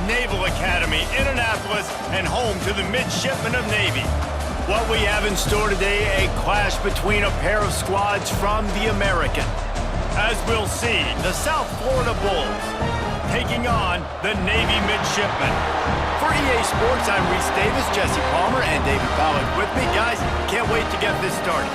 Naval Academy in Annapolis and home to the Midshipmen of Navy. What we have in store today, a clash between a pair of squads from the American. As we'll see, the South Florida Bulls taking on the Navy Midshipmen. For EA Sports, I'm Reese Davis, Jesse Palmer, and David Pollack with me. Guys, can't wait to get this started.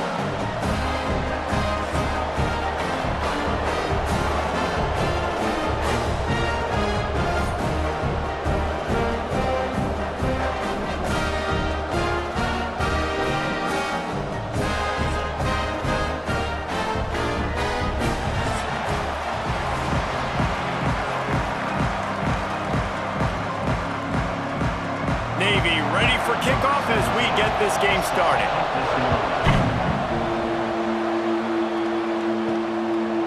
Navy ready for kickoff as we get this game started.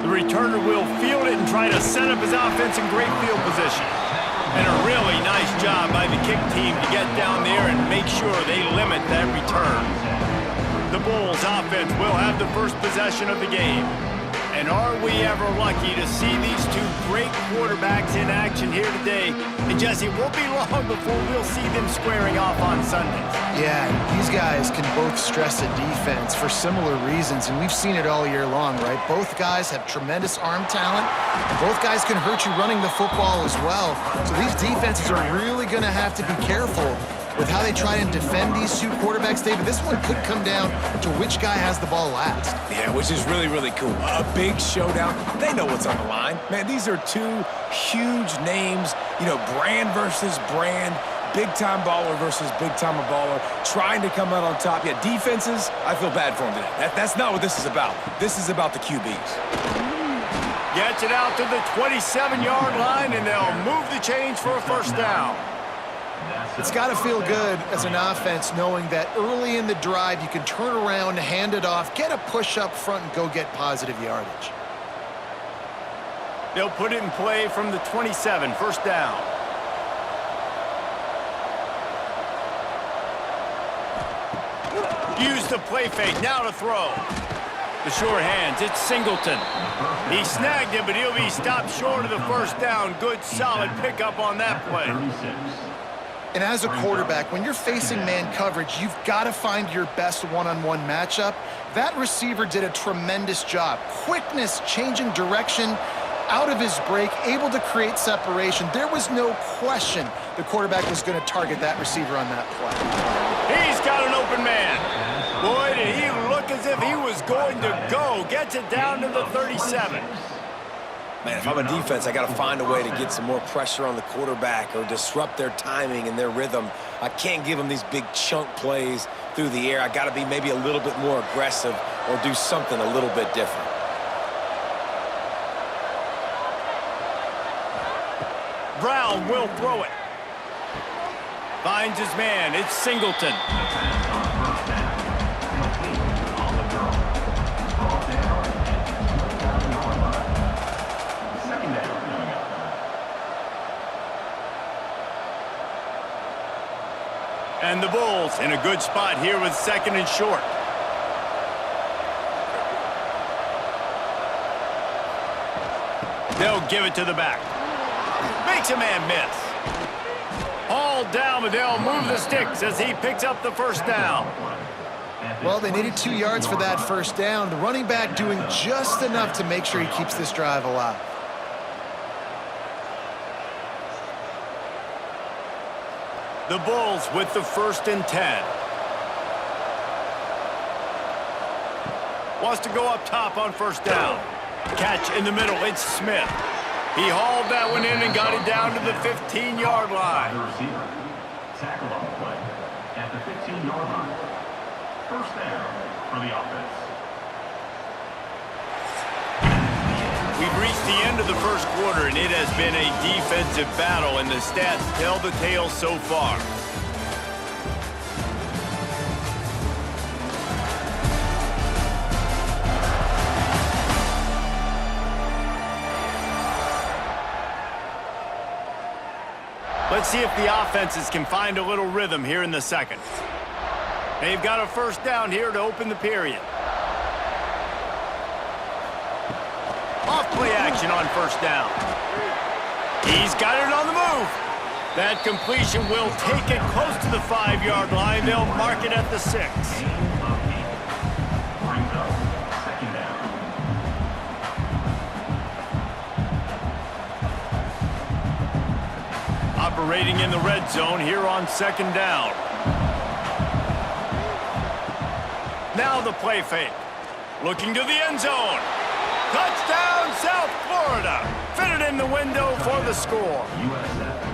The returner will field it and try to set up his offense in great field position. And a really nice job by the kick team to get down there and make sure they limit that return. The Bulls offense will have the first possession of the game. And are we ever lucky to see these two great quarterbacks in action here today? And Jesse, it won't be long before we'll see them squaring off on Sundays. Yeah, these guys can both stress a defense for similar reasons, and we've seen it all year long, right? Both guys have tremendous arm talent, and both guys can hurt you running the football as well. So these defenses are really going to have to be careful with how they try and defend these two quarterbacks. David, this one could come down to which guy has the ball last. Yeah, which is really, really cool. A big showdown. They know what's on the line. Man, these are two huge names, you know, brand versus brand, big-time baller versus big-time baller, trying to come out on top. Yeah, defenses, I feel bad for them today. That's not what this is about. This is about the QBs. Gets it out to the 27-yard line, and they'll move the chains for a first down. It's got to feel good as an offense knowing that early in the drive you can turn around, hand it off, get a push up front, and go get positive yardage. They'll put it in play from the 27, first down. Use the play fake, now to throw. The short hands, it's Singleton. He snagged him, but he'll be stopped short of the first down. Good, solid pickup on that play. And as a quarterback, when you're facing man coverage, you've got to find your best one-on-one matchup. That receiver did a tremendous job. Quickness, changing direction, out of his break, able to create separation. There was no question the quarterback was going to target that receiver on that play. He's got an open man. Boy, did he look as if he was going to go. Gets it down to the 37. Man, if I'm a defense, I got to find a way to get some more pressure on the quarterback or disrupt their timing and their rhythm. I can't give them these big chunk plays through the air. I got to be maybe a little bit more aggressive or do something a little bit different. Brown will throw it. Finds his man. It's Singleton. And the Bulls in a good spot here with second and short. They'll give it to the back. Makes a man miss. All down, but they'll move the sticks as he picks up the first down. Well, they needed 2 yards for that first down. The running back doing just enough to make sure he keeps this drive alive. The Bulls with the first and 10. Wants to go up top on first down. Catch in the middle, it's Smith. He hauled that one in and got it down to the 15-yard line. Tackle on the play at the 15-yard line. First down for the offense. We've reached the end of the first quarter, and it has been a defensive battle, and the stats tell the tale so far. Let's see if the offenses can find a little rhythm here in the second. They've got a first down here to open the period. Off play action on first down. He's got it on the move. That completion will take it close to the 5-yard line. They'll mark it at the 6. Brings up second down. Operating in the red zone here on second down. Now the play fake. Looking to the end zone. Touchdown, South Florida. Fitted in the window for the score. USF.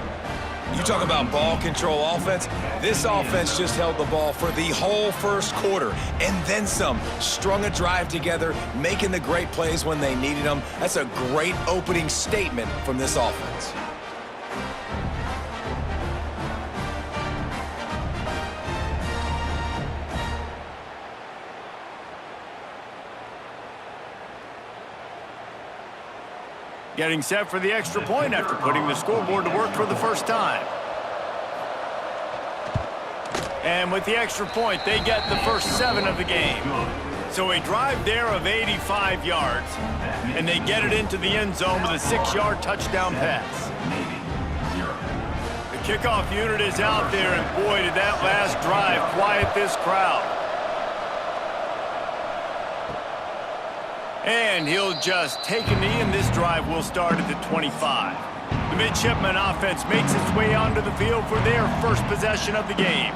You talk about ball control offense. This offense just held the ball for the whole first quarter and then some. Strung a drive together, making the great plays when they needed them. That's a great opening statement from this offense. Getting set for the extra point after putting the scoreboard to work for the first time. And with the extra point, they get the first 7 of the game. So a drive there of 85 yards, and they get it into the end zone with a 6-yard touchdown pass. The kickoff unit is out there, and boy, did that last drive quiet this crowd. And he'll just take a knee, and this drive will start at the 25. The midshipman offense makes its way onto the field for their first possession of the game.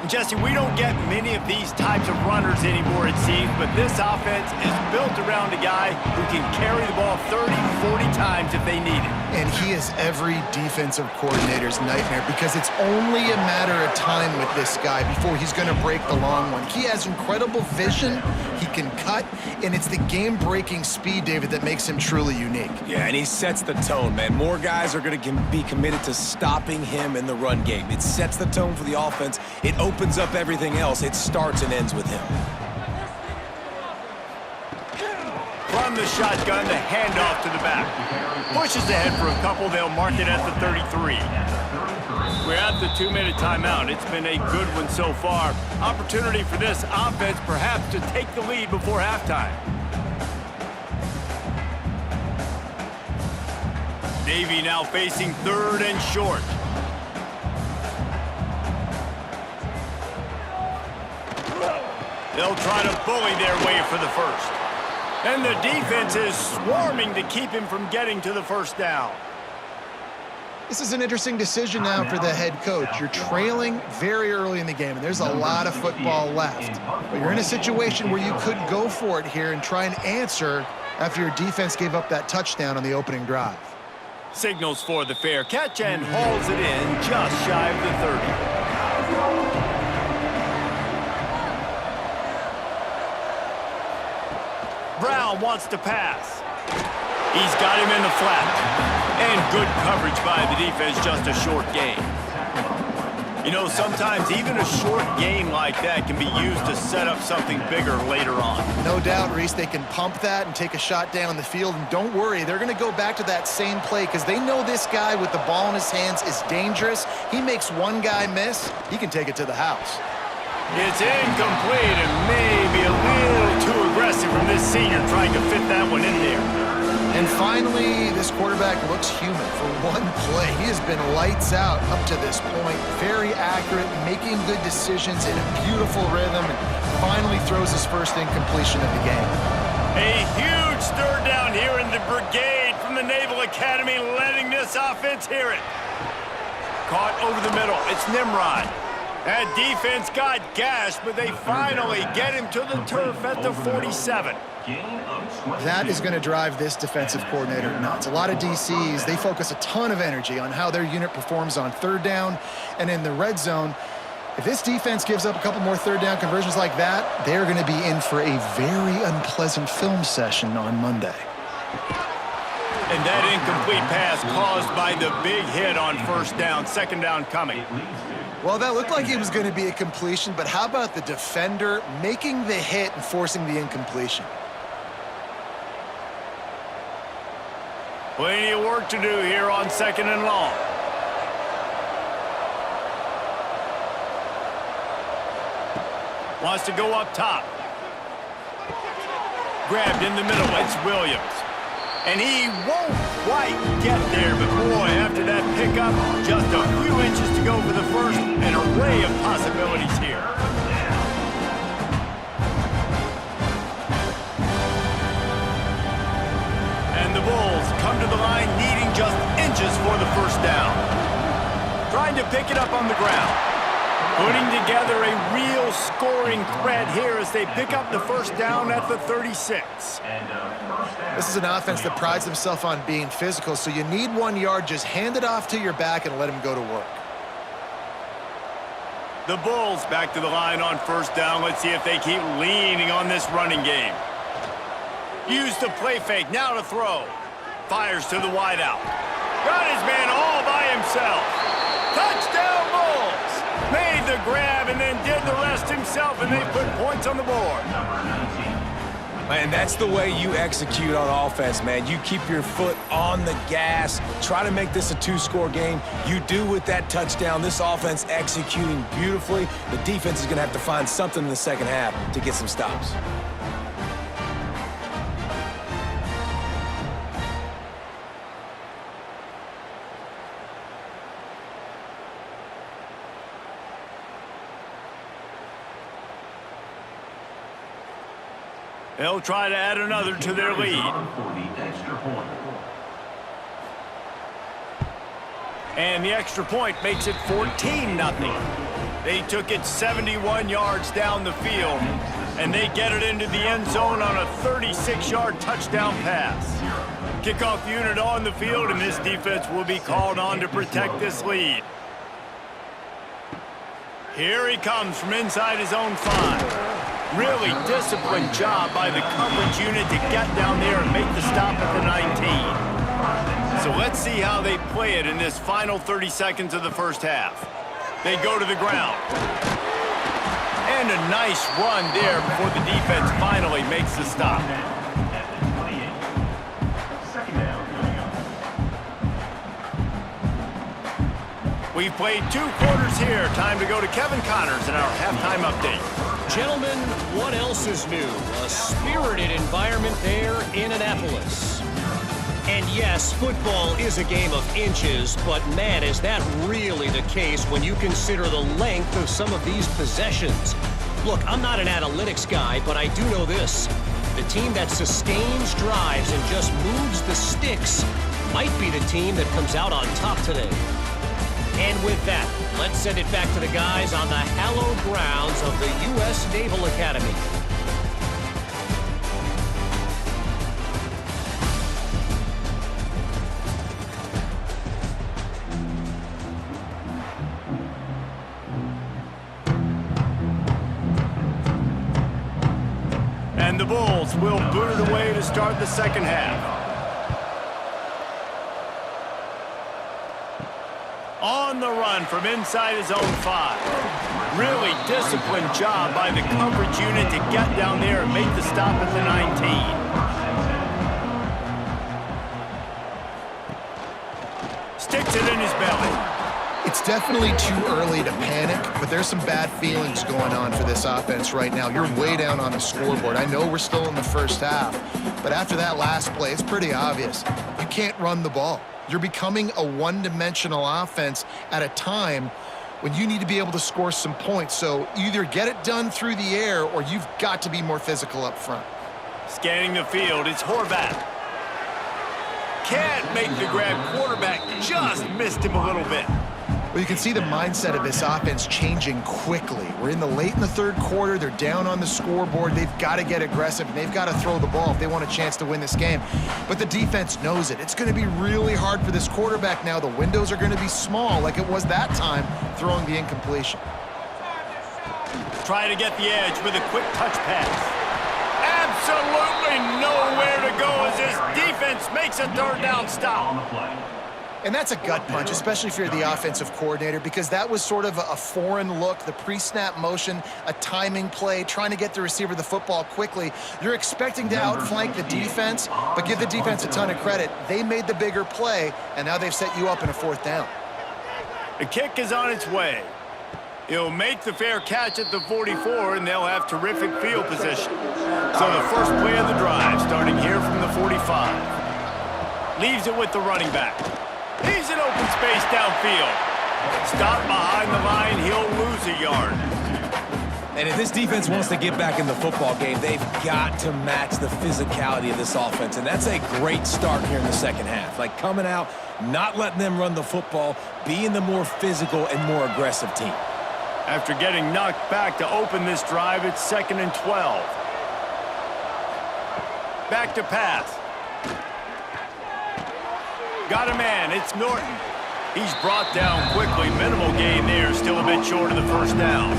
And Jesse, we don't get many of these types of runners anymore, it seems, but this offense is built around a guy who can carry the ball 30, 40 times if they need it. And he is every defensive coordinator's nightmare because it's only a matter of time with this guy before he's going to break the long one. He has incredible vision, he can cut, and it's the game-breaking speed, David, that makes him truly unique. Yeah, and he sets the tone, man. More guys are going to be committed to stopping him in the run game. It sets the tone for the offense. It opens up everything else. It starts and ends with him. From the shotgun, the handoff to the back. Pushes ahead for a couple. They'll mark it at the 33. We're at the 2-minute timeout. It's been a good one so far. Opportunity for this offense perhaps to take the lead before halftime. Navy now facing 3rd and short. They'll try to bully their way for the first. And the defense is swarming to keep him from getting to the first down. This is an interesting decision now for the head coach. You're trailing very early in the game, and there's a lot of football left. But you're in a situation where you could go for it here and try and answer after your defense gave up that touchdown on the opening drive. Signals for the fair catch and hauls it in just shy of the 30. Brown wants to pass. He's got him in the flat. And good coverage by the defense, just a short gain. You know, sometimes even a short gain like that can be used to set up something bigger later on. No doubt, Reese, they can pump that and take a shot down the field. And don't worry, they're going to go back to that same play because they know this guy with the ball in his hands is dangerous. He makes one guy miss, he can take it to the house. It's incomplete and maybe a little too aggressive from this senior trying to fit that one in there. And finally, this quarterback looks human for one play. He has been lights out up to this point. Very accurate, making good decisions in a beautiful rhythm, and finally throws his first incompletion of the game. A huge third down here in the brigade from the Naval Academy, letting this offense hear it. Caught over the middle. It's Nimrod. That defense got gashed, but they finally get him to the turf at the 47. That is going to drive this defensive coordinator nuts. A lot of DCs, they focus a ton of energy on how their unit performs on third down and in the red zone. If this defense gives up a couple more third down conversions like that, they're going to be in for a very unpleasant film session on Monday. And that incomplete pass caused by the big hit on first down, second down coming. Well, that looked like it was going to be a completion, but how about the defender making the hit and forcing the incompletion? Plenty of work to do here on second and long. Wants to go up top. Grabbed in the middle. It's Williams. And he won't quite get there, but boy, after that pickup, just a few inches to go for the first, an array of possibilities here. And the Bulls come to the line needing just inches for the first down. Trying to pick it up on the ground. Putting together a real scoring threat here as they pick up the first down at the 36. This is an offense that prides himself on being physical, so you need 1 yard. Just hand it off to your back and let him go to work. The Bulls back to the line on first down. Let's see if they keep leaning on this running game. Use the play fake, now to throw. Fires to the wideout. Got his man all by himself. Touchdown Bulls! Made the grab and then did the rest himself, and they put points on the board. Man, that's the way you execute on offense, man. You keep your foot on the gas. Try to make this a two-score game. You do with that touchdown. This offense executing beautifully. The defense is going to have to find something in the second half to get some stops. They'll try to add another to their lead. And the extra point makes it 14-0. They took it 71 yards down the field, and they get it into the end zone on a 36-yard touchdown pass. Kickoff unit on the field, and this defense will be called on to protect this lead. Here he comes from inside his own 5. Really disciplined job by the coverage unit to get down there and make the stop at the 19. So let's see how they play it in this final 30 seconds of the first half. They go to the ground. And a nice run there before the defense finally makes the stop. We've played 2 quarters here. Time to go to Kevin Connors in our halftime update. Gentlemen, what else is new? A spirited environment there in Annapolis. And yes, football is a game of inches, but man, is that really the case when you consider the length of some of these possessions. Look, I'm not an analytics guy, but I do know this. The team that sustains drives and just moves the sticks might be the team that comes out on top today. And with that, let's send it back to the guys on the hallowed grounds of the U.S. Naval Academy. And the Bulls will boot it away to start the second half. On the run from inside his own 5. Really disciplined job by the coverage unit to get down there and make the stop at the 19. Sticks it in his belly. It's definitely too early to panic, but there's some bad feelings going on for this offense right now. You're way down on the scoreboard. I know we're still in the first half, but after that last play, it's pretty obvious. You can't run the ball. You're becoming a one-dimensional offense at a time when you need to be able to score some points. So either get it done through the air or you've got to be more physical up front. Scanning the field, it's Horvath. Can't make the grab. Quarterback just missed him a little bit. Well, you can see the mindset of this offense changing quickly. We're late in the third quarter. They're down on the scoreboard. They've got to get aggressive, and they've got to throw the ball if they want a chance to win this game. But the defense knows it. It's going to be really hard for this quarterback now. The windows are going to be small like it was that time throwing the incompletion. Try to get the edge with a quick touch pass. Absolutely nowhere to go as this defense makes a third down stop. And that's a gut punch, especially if you're the offensive coordinator, because that was sort of a foreign look, the pre-snap motion, a timing play, trying to get the receiver the football quickly. You're expecting to outflank the defense, but give the defense a ton of credit. They made the bigger play, and now they've set you up in a fourth down. The kick is on its way. He'll make the fair catch at the 44, and they'll have terrific field position. So the first play of the drive starting here from the 45. Leaves it with the running back. He's in open space downfield. Stop behind the line, he'll lose a yard. And if this defense wants to get back in the football game, they've got to match the physicality of this offense. And that's a great start here in the second half. Like coming out, not letting them run the football, being the more physical and more aggressive team. After getting knocked back to open this drive, it's 2nd and 12. Back to pass. Got a man, it's Norton. He's brought down quickly. Minimal gain there, still a bit short of the first down.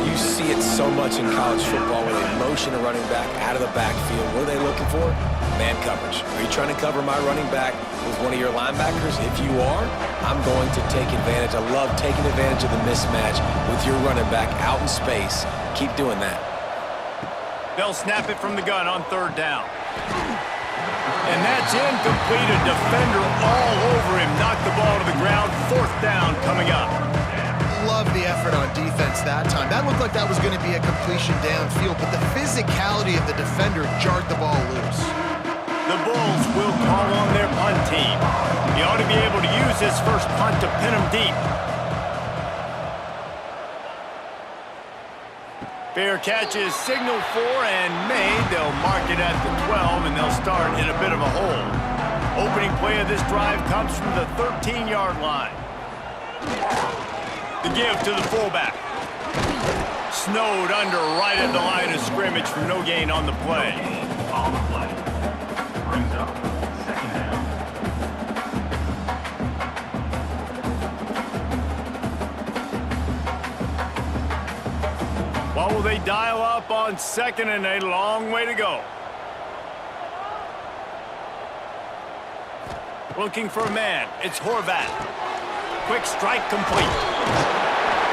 You see it so much in college football where they motion a running back out of the backfield. What are they looking for? Man coverage. Are you trying to cover my running back with one of your linebackers? If you are, I'm going to take advantage. I love taking advantage of the mismatch with your running back out in space. Keep doing that. They'll snap it from the gun on 3rd down. And that's incomplete. A defender all over him. Knocked the ball to the ground. 4th down coming up. Love the effort on defense that time. That looked like that was going to be a completion downfield, but the physicality of the defender jarred the ball loose. The Bulls will call on their punt team. He ought to be able to use this first punt to pin him deep. Fair catch is signaled for and made. They'll mark it at the 12, and they'll start in a bit of a hole. Opening play of this drive comes from the 13-yard line. The give to the fullback. Snowed under right at the line of scrimmage for no gain on the play. On the play. Brings up 2nd down. What will they dial up on 2nd and a long way to go? Looking for a man. It's Horvath. Quick strike complete.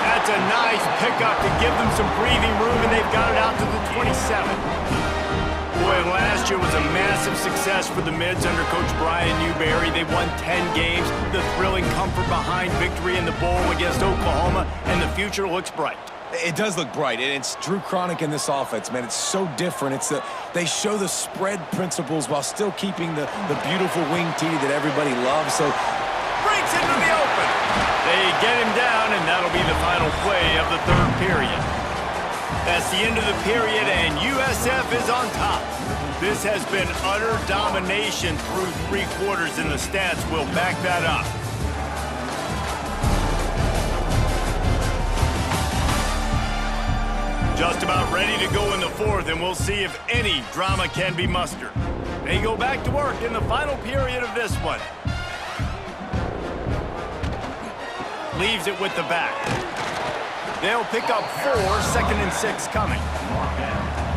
That's a nice pickup to give them some breathing room, and they've got it out to the 27. Boy, last year was a massive success for the Mids under Coach Brian Newberry. They won 10 games. The thrilling comfort behind victory in the bowl against Oklahoma, and the future looks bright. It does look bright, and it's Drew Cronick in this offense, man. It's so different. They show the spread principles while still keeping the beautiful wing tee that everybody loves. So breaks into the open. They get him down, and that'll be the final play of the 3rd period. That's the end of the period, and USF is on top. This has been utter domination through 3 quarters, and the stats will back that up. Just about ready to go in the 4th, and we'll see if any drama can be mustered. They go back to work in the final period of this one. Leaves it with the back. They'll pick up 4, 2nd and 6 coming.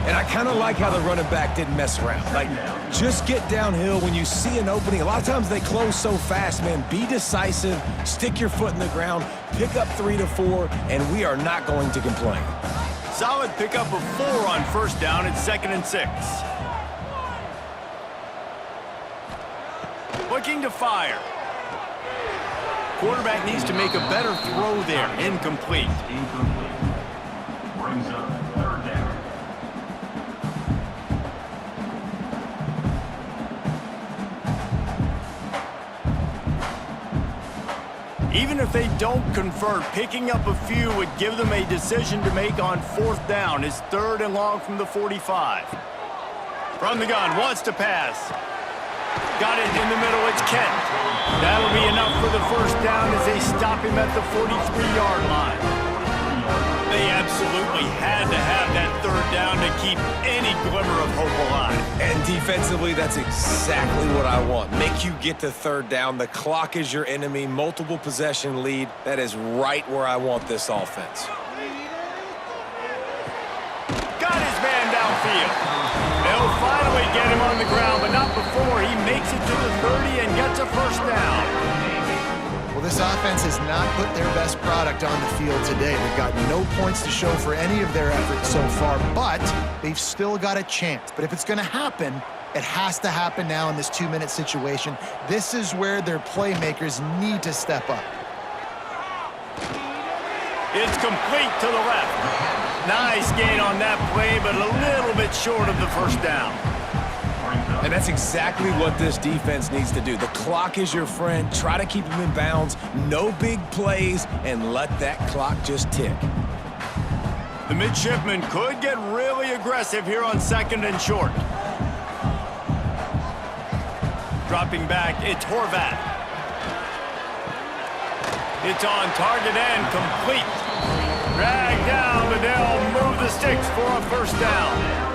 And I kind of like how the running back didn't mess around. Like, just get downhill when you see an opening. A lot of times they close so fast, man. Be decisive, stick your foot in the ground, pick up 3 to 4, and we are not going to complain. Solid pickup of 4 on 1st down. It's 2nd and 6. Looking to fire. Quarterback needs to make a better throw there. Incomplete. Incomplete. Brings up 3rd down. Even if they don't convert, picking up a few would give them a decision to make on 4th down. It's 3rd and long from the 45. From the gun, wants to pass. Got it in the middle, it's Kent. That'll be enough for the 1st down as they stop him at the 43-yard line. They absolutely had to have that 3rd down to keep any glimmer of hope alive. And defensively, that's exactly what I want. Make you get to 3rd down. The clock is your enemy. Multiple possession lead. That is right where I want this offense. Got his man downfield. They'll finally get him on the ground, but not before he makes it to the 30 and gets a 1st down. Well, this offense has not put their best product on the field today. They've got no points to show for any of their efforts so far, but they've still got a chance. But if it's going to happen, it has to happen now in this 2-minute situation. This is where their playmakers need to step up. It's complete to the left. Nice gain on that play, but a little bit short of the 1st down. And that's exactly what this defense needs to do. The clock is your friend. Try to keep him in bounds. No big plays, and let that clock just tick. The midshipmen could get really aggressive here on 2nd and short. Dropping back, it's Horvath. It's on target and complete. Drag down, but they'll move the sticks for a first down.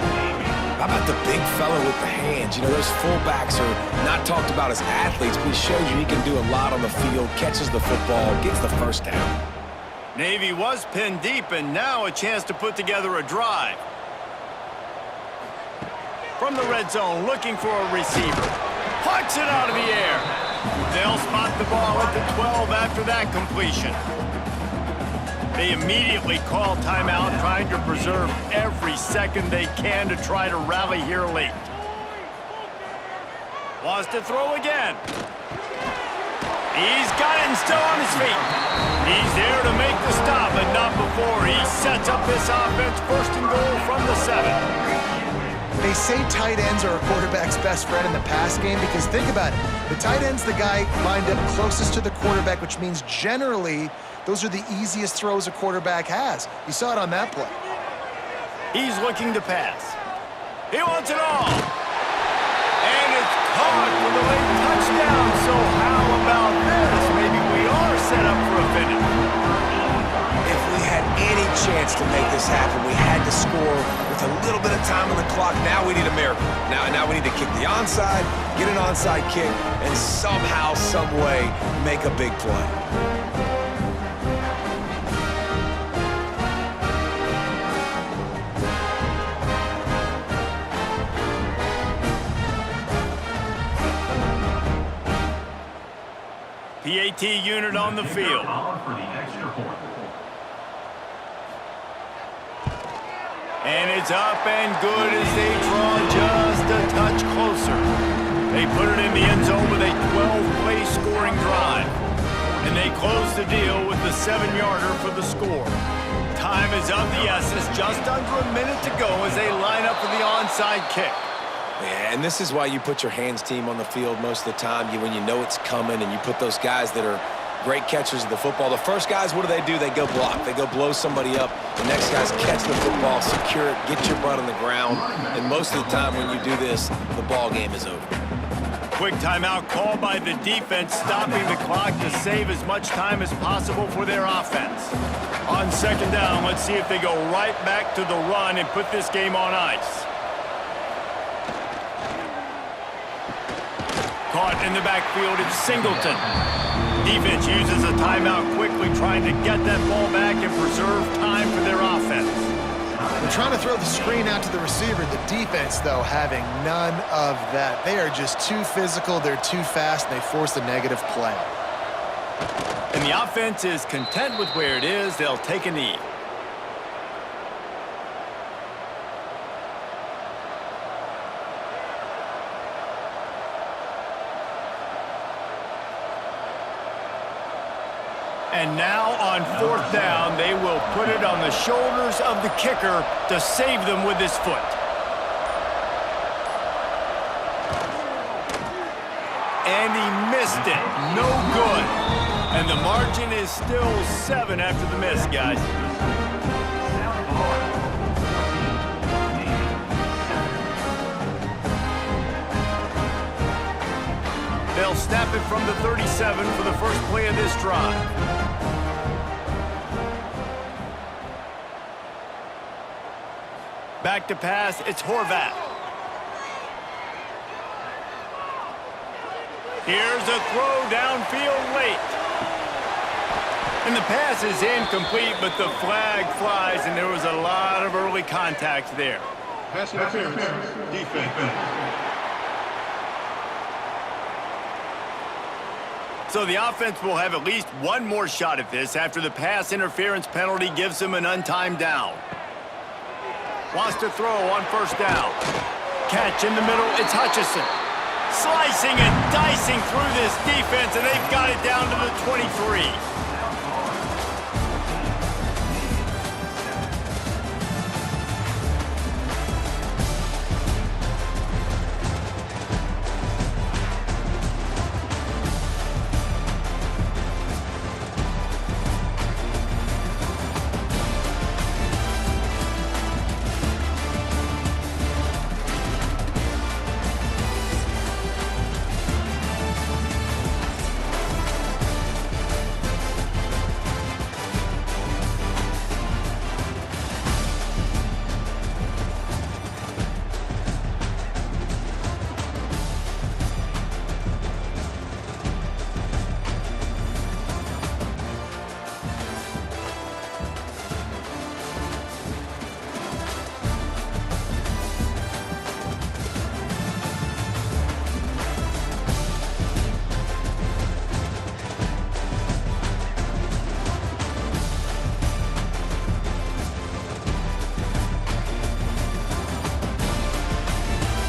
How about the big fella with the hands? You know, those fullbacks are not talked about as athletes, but he shows you he can do a lot on the field, catches the football, gets the first down. Navy was pinned deep, and now a chance to put together a drive. From the red zone, looking for a receiver. Pucks it out of the air. They'll spot the ball at the 12 after that completion. They immediately call timeout, trying to preserve every second they can to try to rally here late. Wants to throw again. He's got it and still on his feet. He's there to make the stop, but not before he sets up this offense 1st and goal from the 7. They say tight ends are a quarterback's best friend in the pass game because think about it. The tight end's the guy lined up closest to the quarterback, which means generally those are the easiest throws a quarterback has. You saw it on that play. He's looking to pass. He wants it all. And it's caught for the late touchdown. So how about this? Maybe we are set up for a finish. If we had any chance to make this happen, we had to score with a little bit of time on the clock. Now we need a miracle. Now we need to kick the onside, get an onside kick, and somehow, some way, make a big play. PAT unit on the field. And it's up and good as they draw just a touch closer. They put it in the end zone with a 12-play scoring drive. And they close the deal with the 7-yarder for the score. Time is of the essence, just under a minute to go as they line up for the onside kick. Yeah, and this is why you put your hands team on the field most of the time. When you know it's coming and you put those guys that are great catchers of the football. The first guys, what do? They go block. They go blow somebody up. The next guys catch the football, secure it, get your butt on the ground. And most of the time when you do this, the ball game is over. Quick timeout called by the defense, stopping the clock to save as much time as possible for their offense. On 2nd down, let's see if they go right back to the run and put this game on ice. Caught in the backfield, it's Singleton. Defense uses a timeout quickly, trying to get that ball back and preserve time for their offense. They're trying to throw the screen out to the receiver. The defense, though, having none of that. They are just too physical, they're too fast, and they force a negative play. And the offense is content with where it is. They'll take a knee. And now on 4th down, they will put it on the shoulders of the kicker to save them with his foot. And he missed it. No good. And the margin is still 7 after the miss, guys. They'll snap it from the 37 for the first play of this drive. Back to pass, it's Horvath. Here's a throw downfield late. And the pass is incomplete, but the flag flies, and there was a lot of early contact there. Pass interference, defense. So the offense will have at least one more shot at this after the pass interference penalty gives them an untimed down. Wants to throw on 1st down. Catch in the middle, it's Hutchinson. Slicing and dicing through this defense, and they've got it down to the 23.